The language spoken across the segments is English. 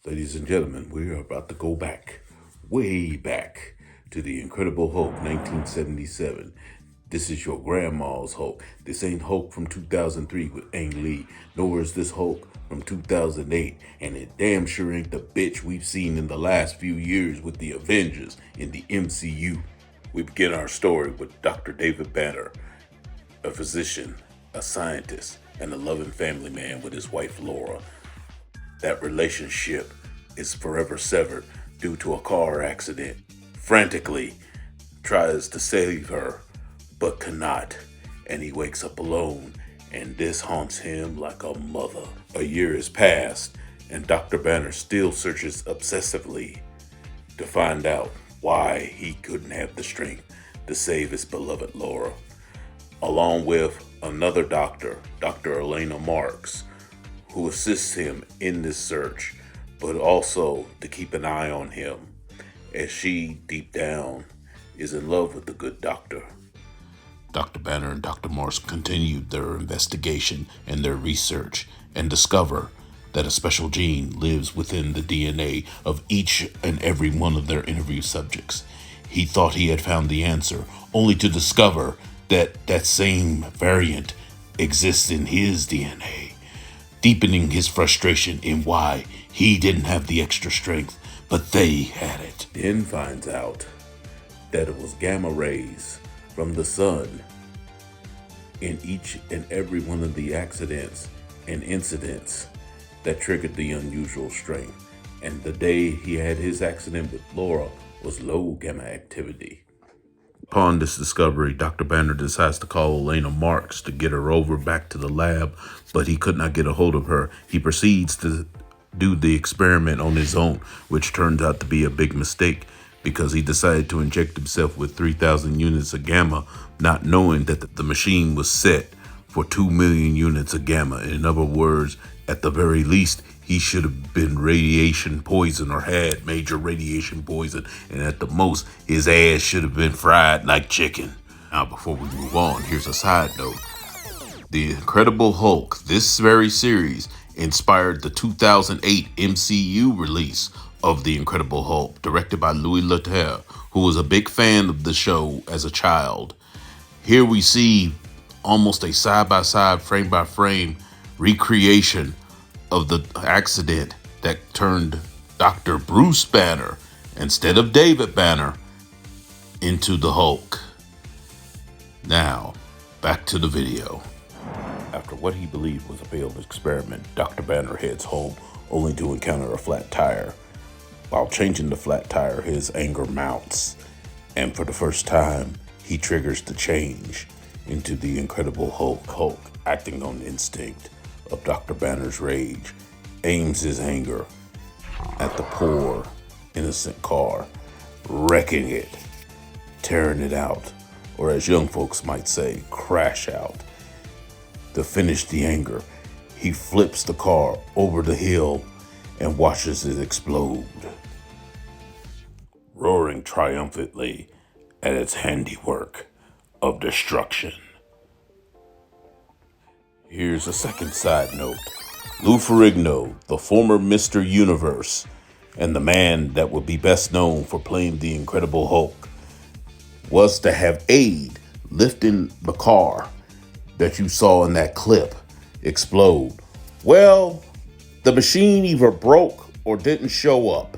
Ladies and gentlemen, we are about to go back, way back, to the Incredible Hulk 1977. This is your grandma's Hulk. This ain't Hulk from 2003 with Ang Lee, nor is this Hulk from 2008, and it damn sure ain't the bitch we've seen in the last few years with the Avengers in the MCU. We begin our story with Dr. David Banner, a physician, a scientist, and a loving family man with his wife Laura. That relationship is forever severed due to a car accident. Frantically tries to save her, but cannot, and he wakes up alone, and this haunts him like a mother. A year has passed, and Dr. Banner still searches obsessively to find out why he couldn't have the strength to save his beloved Laura. Along with another doctor, Dr. Elena Marks, who assists him in this search, but also to keep an eye on him, as she, deep down, is in love with the good doctor. Dr. Banner and Dr. Morse continued their investigation and their research and discover that a special gene lives within the DNA of each and every one of their interview subjects. He thought he had found the answer, only to discover that that same variant exists in his DNA, deepening his frustration in why he didn't have the extra strength, but they had it. Then finds out that it was gamma rays from the sun in each and every one of the accidents and incidents that triggered the unusual strength. And the day he had his accident with Laura was low gamma activity. Upon this discovery, Dr. Banner decides to call Elena Marks to get her over back to the lab, but he could not get a hold of her. He proceeds to do the experiment on his own, which turns out to be a big mistake because he decided to inject himself with 3,000 units of gamma, not knowing that the machine was set for 2 million units of gamma. In other words, at the very least, he should have been radiation poison or had major radiation poison, and at the most, his ass should have been fried like chicken. Now, before we move on, here's a side note. The Incredible Hulk, this very series, inspired the 2008 MCU release of The Incredible Hulk, directed by Louis Leterrier, who was a big fan of the show as a child. Here we see almost a side-by-side, frame-by-frame recreation of the accident that turned Dr. Bruce Banner, instead of David Banner, into the Hulk. Now, back to the video. After what he believed was a failed experiment, Dr. Banner heads home only to encounter a flat tire. While changing the flat tire, his anger mounts, and for the first time, he triggers the change into the Incredible Hulk. Hulk, acting on instinct of Dr. Banner's rage, aims his anger at the poor, innocent car, wrecking it, tearing it out, or as young folks might say, crash out. To finish the anger, he flips the car over the hill and watches it explode, roaring triumphantly at its handiwork of destruction. Here's a second side note. Lou Ferrigno, the former Mr. Universe, and the man that would be best known for playing the Incredible Hulk, was to have aid lifting the car that you saw in that clip explode. Well, the machine either broke or didn't show up,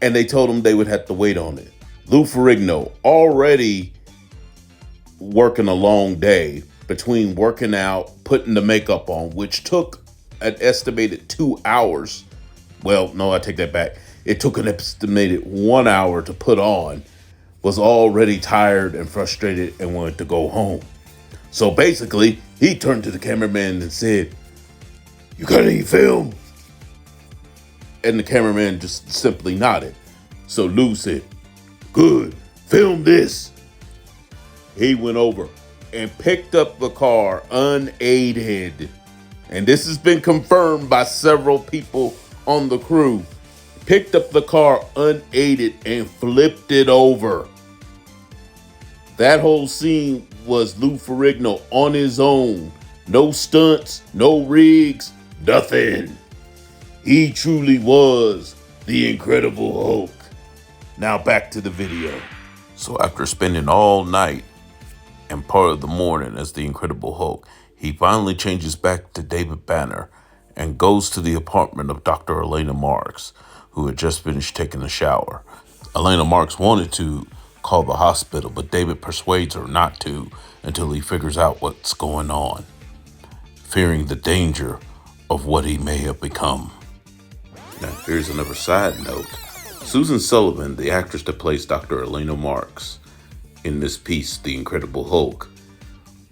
and they told him they would have to wait on it. Lou Ferrigno, already working a long day between working out, putting the makeup on, which took an estimated 2 hours. Well, no, I take that back. It took an estimated 1 hour to put on, was already tired and frustrated and wanted to go home. So basically, he turned to the cameraman and said, "You got any film?" And the cameraman just simply nodded. So Lou said, "Good, film this." He went over and picked up the car unaided. And this has been confirmed by several people on the crew. Picked up the car unaided and flipped it over. That whole scene was Lou Ferrigno on his own. No stunts, no rigs, nothing. He truly was the Incredible Hulk. Now back to the video. So after spending all night and part of the morning as the Incredible Hulk, he finally changes back to David Banner and goes to the apartment of Dr. Elena Marks, who had just finished taking a shower. Elena Marks wanted to call the hospital, but David persuades her not to until he figures out what's going on, fearing the danger of what he may have become. Now, here's another side note. Susan Sullivan, the actress that plays Dr. Elena Marks in this piece, The Incredible Hulk,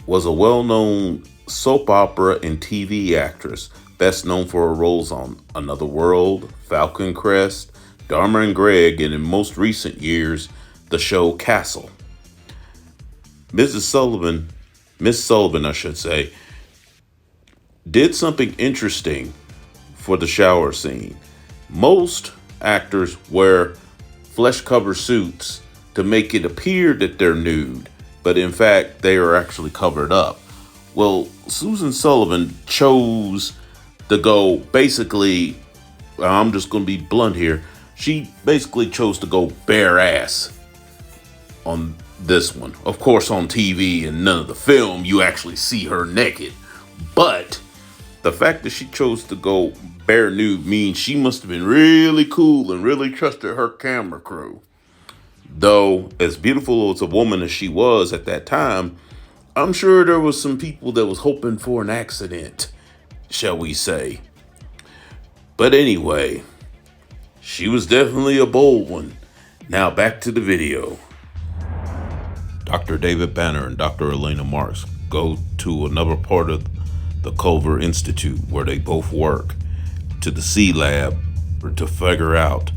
was a well-known soap opera and TV actress, best known for her roles on Another World, Falcon Crest, Dharma and Greg, and in most recent years, the show Castle. Miss Sullivan, I should say, did something interesting for the shower scene. Most actors wear flesh-covered suits to make it appear that they're nude, but in fact, they are actually covered up. Well, Susan Sullivan chose to go basically, I'm just going to be blunt here, she basically chose to go bare ass on this one. Of course, on TV and none of the film, you actually see her naked. But the fact that she chose to go bare nude means she must have been really cool and really trusted her camera crew. Though, as beautiful as a woman as she was at that time, I'm sure there was some people that was hoping for an accident, shall we say. But anyway, she was definitely a bold one. Now back to the video. Dr. David Banner and Dr. Elena Marks go to another part of the Culver Institute where they both work, to the C lab to figure out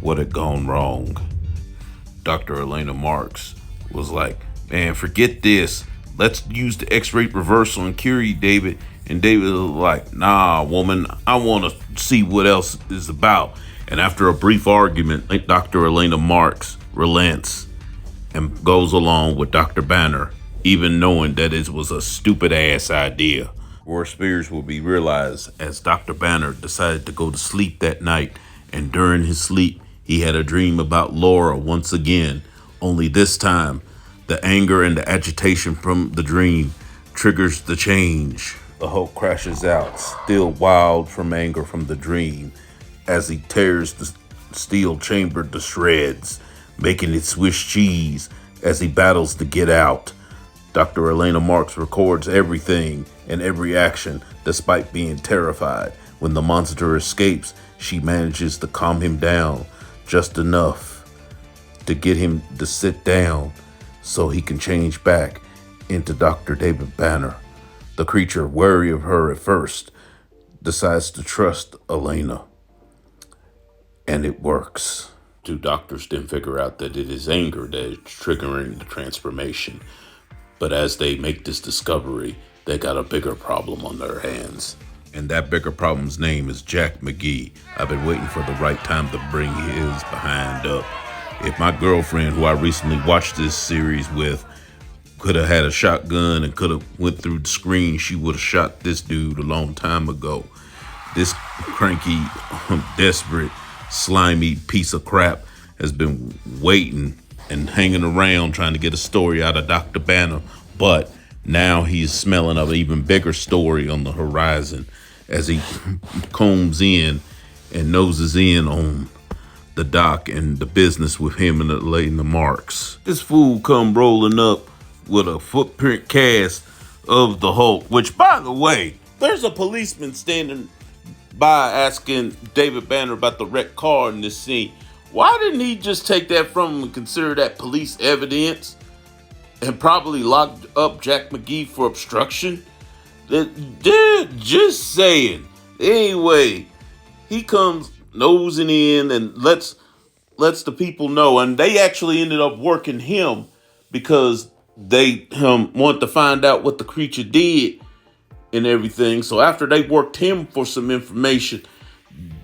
what had gone wrong. Dr. Elena Marks was like, man, forget this. Let's use the X-ray reversal and cure you, David. And David was like, nah, woman, I want to see what else is about. And after a brief argument, Dr. Elena Marks relents and goes along with Dr. Banner, even knowing that it was a stupid ass idea. Worst fears will be realized as Dr. Banner decided to go to sleep that night, and during his sleep, he had a dream about Laura once again, only this time, the anger and the agitation from the dream triggers the change. The Hulk crashes out, still wild from anger from the dream, as he tears the steel chamber to shreds, making it Swiss cheese as he battles to get out. Dr. Elena Marks records everything and every action despite being terrified. When the monster escapes, she manages to calm him down just enough to get him to sit down so he can change back into Dr. David Banner. The creature, wary of her at first, decides to trust Elena. And it works. Two doctors then figure out that it is anger that is triggering the transformation. But as they make this discovery, they got a bigger problem on their hands. And that bigger problem's name is Jack McGee. I've been waiting for the right time to bring his behind up. If my girlfriend, who I recently watched this series with, could have had a shotgun and could have went through the screen, she would have shot this dude a long time ago. This cranky, desperate, slimy piece of crap has been waiting and hanging around trying to get a story out of Dr. Banner, but now he's smelling an even bigger story on the horizon as he combs in and noses in on the doc and the business with him and Elena Marks. This fool come rolling up with a footprint cast of the Hulk, which, by the way, there's a policeman standing by asking David Banner about the wrecked car in this scene. Why didn't he just take that from him and consider that police evidence and probably locked up Jack McGee for obstruction? Just saying. Anyway, he comes nosing in and lets the people know, and they actually ended up working him because they want to find out what the creature did and everything. So after they worked him for some information,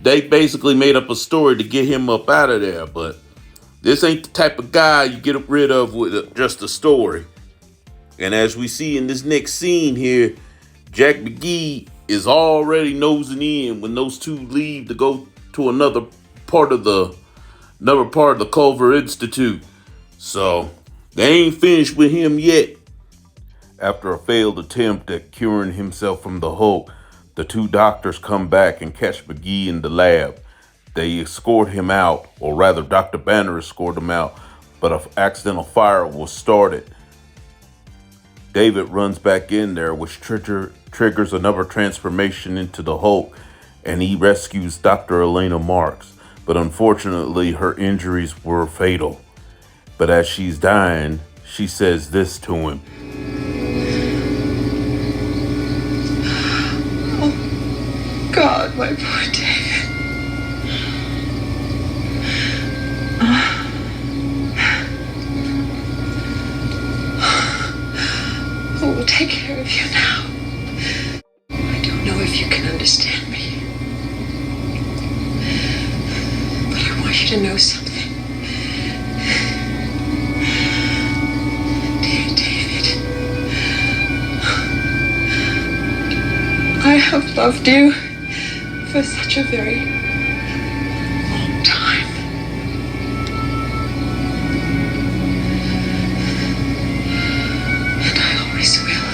they basically made up a story to get him up out of there. But this ain't the type of guy you get rid of with just a story. And as we see in this next scene here, Jack McGee is already nosing in when those two leave to go to part of the another part of the Culver Institute. So they ain't finished with him yet. After a failed attempt at curing himself from the Hulk, the two doctors come back and catch McGee in the lab. They escort him out, or rather Dr. Banner escorted him out, but an accidental fire was started. David runs back in there, which triggers another transformation into the Hulk, and he rescues Dr. Elena Marks. But unfortunately, her injuries were fatal. But as she's dying, she says this to him. Oh, God, my poor David. Who will take care of you now? I don't know if you can understand me, but I want you to know something. Dear David, I have loved you for such a very long time. And I always will.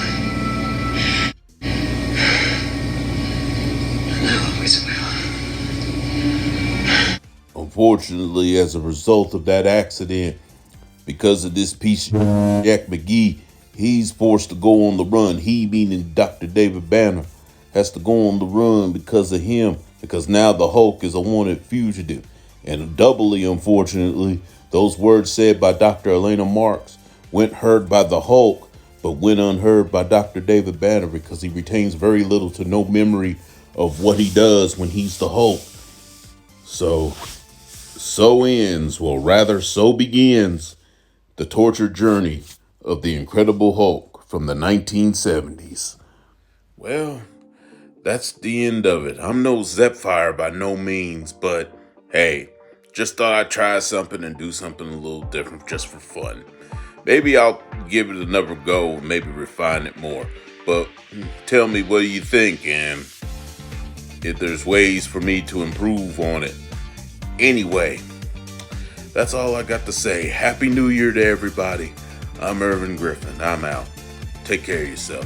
And I always will. Unfortunately, as a result of that accident, because of this piece of Jack McGee, he's forced to go on the run. He, meaning Dr. David Banner, has to go on the run because of him, because now the Hulk is a wanted fugitive. And doubly unfortunately, those words said by Dr. Elena Marks went heard by the Hulk, but went unheard by Dr. David Banner because he retains very little to no memory of what he does when he's the Hulk. So ends, or rather so begins, the tortured journey of the Incredible Hulk from the 1970s. Well, that's the end of it. I'm no Zepfire by no means, but hey, just thought I'd try something and do something a little different just for fun. Maybe I'll give it another go, maybe refine it more. But tell me, what do you think? And if there's ways for me to improve on it. Anyway, that's all I got to say. Happy New Year to everybody. I'm Irvin Griffin. I'm out. Take care of yourself.